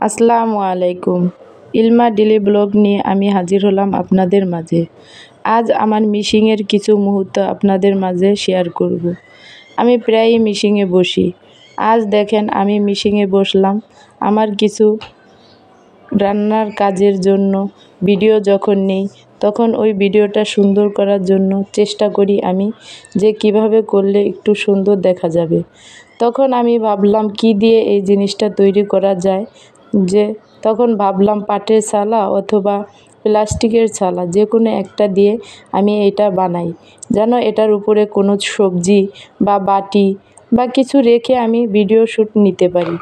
আসসালামু আলাইকুম। ইলমা daily blog নিয়ে আমি হাজির হলাম আপনাদের মাঝে। আজ আমার মিশিংয়ের কিছু মুহূর্ত আপনাদের মাঝে শেয়ার করব। আমি প্রায়ই মিশিংয়ে বসি। আজ দেখেন আমি মিশিংয়ে বসলাম আমার কিছু রান্নার কাজের জন্য। ভিডিও যখন নেই তখন ওই ভিডিওটা সুন্দর করার জন্য চেষ্টা করি আমি যে কিভাবে করলে একটু সুন্দর দেখা যাবে। তখন আমি ভাবলাম কি দিয়ে এই জিনিসটা তৈরি করা যায়, যে তখন ভাবলাম পাটের ছালা অথবা প্লাস্টিকের ছালা যে কোনো একটা দিয়ে আমি এটা বানাই, যেন এটার উপরে কোনো সবজি বা বাটি বা কিছু রেখে আমি ভিডিও শ্যুট নিতে পারি,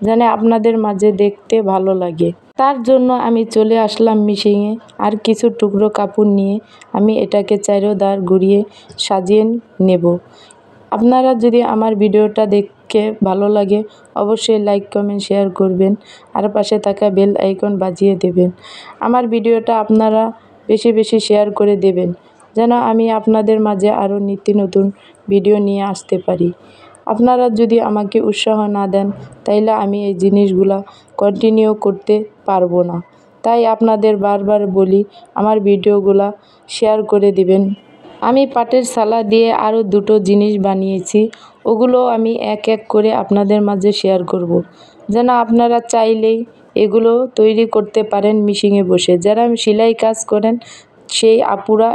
যেন আপনাদের মাঝে দেখতে ভালো লাগে। তার জন্য আমি চলে আসলাম মিশিংয়ে। আর কিছু টুকরো কাপড় নিয়ে আমি এটাকে চারোধার ঘুরিয়ে সাজিয়ে নেব। আপনারা যদি আমার ভিডিওটা দেখে ভালো লাগে অবশ্যই লাইক কমেন্ট শেয়ার করবেন আর পাশে থাকা বেল আইকন বাজিয়ে দেবেন। আমার ভিডিওটা আপনারা বেশি বেশি শেয়ার করে দেবেন, যেন আমি আপনাদের মাঝে আরও নিত্য নতুন ভিডিও নিয়ে আসতে পারি। আপনারা যদি আমাকে উৎসাহ না দেন তাইলে আমি এই জিনিসগুলা কন্টিনিউ করতে পারবো না। তাই আপনাদের বারবার বলি আমার ভিডিওগুলা শেয়ার করে দিবেন। আমি পাটের ছালা দিয়ে আরও দুটো জিনিস বানিয়েছি, ওগুলো আমি এক এক করে আপনাদের মাঝে শেয়ার করব, যেন আপনারা চাইলেই এগুলো তৈরি করতে পারেন মিশিংয়ে বসে। যারা সেলাই কাজ করেন সেই আপুরা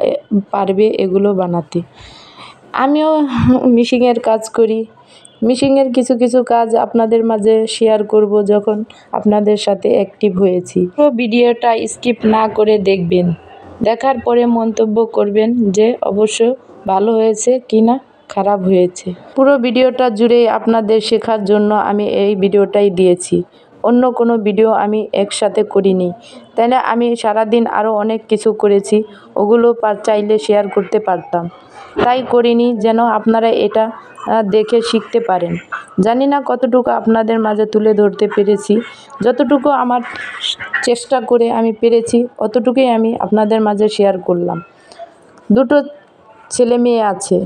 পারবে এগুলো বানাতে। আমিও মিশিংয়ের কাজ করি। মিশিংয়ের কিছু কিছু কাজ আপনাদের মাঝে শেয়ার করব যখন আপনাদের সাথে অ্যাক্টিভ হয়েছি। পুরো ভিডিওটা স্কিপ না করে দেখবেন, দেখার পরে মন্তব্য করবেন যে অবশ্য ভালো হয়েছে কি না খারাপ হয়েছে। পুরো ভিডিওটা জুড়ে আপনাদের শেখার জন্য আমি এই ভিডিওটাই দিয়েছি, অন্য কোনো ভিডিও আমি একসাথে করিনি। তাই না, আমি সারাদিন আরও অনেক কিছু করেছি, ওগুলো চাইলে শেয়ার করতে পারতাম, তাই করিনি, যেন আপনারা এটা দেখে শিখতে পারেন। জানি না কতটুকু আপনাদের মাঝে তুলে ধরতে পেরেছি, যতটুকু আমার চেষ্টা করে আমি পেরেছি অতটুকুই আমি আপনাদের মাঝে শেয়ার করলাম। দুটো ছেলে মেয়ে আছে,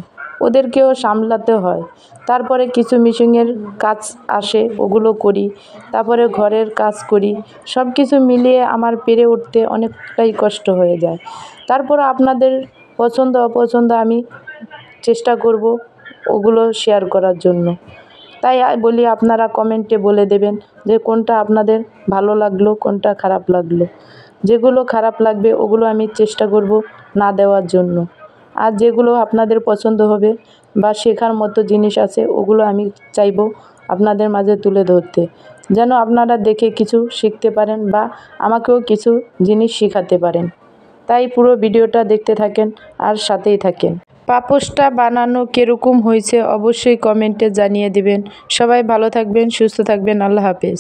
ওদেরকেও সামলাতে হয়, তারপরে কিছু মিশিংয়ের কাজ আসে ওগুলো করি, তারপরে ঘরের কাজ করি, সব কিছু মিলিয়ে আমার পেরে উঠতে অনেকটাই কষ্ট হয়ে যায়। তারপর আপনাদের পছন্দ অপছন্দ আমি চেষ্টা করব ওগুলো শেয়ার করার জন্য। তাই বলি আপনারা কমেন্টে বলে দেবেন যে কোনটা আপনাদের ভালো লাগলো কোনটা খারাপ লাগলো। যেগুলো খারাপ লাগবে ওগুলো আমি চেষ্টা করব না দেওয়ার জন্য, আর যেগুলো আপনাদের পছন্দ হবে বা শেখার মতো জিনিস আছে ওগুলো আমি চাইবো আপনাদের মাঝে তুলে ধরতে, যেন আপনারা দেখে কিছু শিখতে পারেন বা আমাকেও কিছু জিনিস শেখাতে পারেন। তাই পুরো ভিডিওটা দেখতে থাকেন আর সাথেই থাকেন। পাপোশটা বানানো কীরকম হয়েছে অবশ্যই কমেন্টে জানিয়ে দিবেন। সবাই ভালো থাকবেন, সুস্থ থাকবেন। আল্লাহ হাফেজ।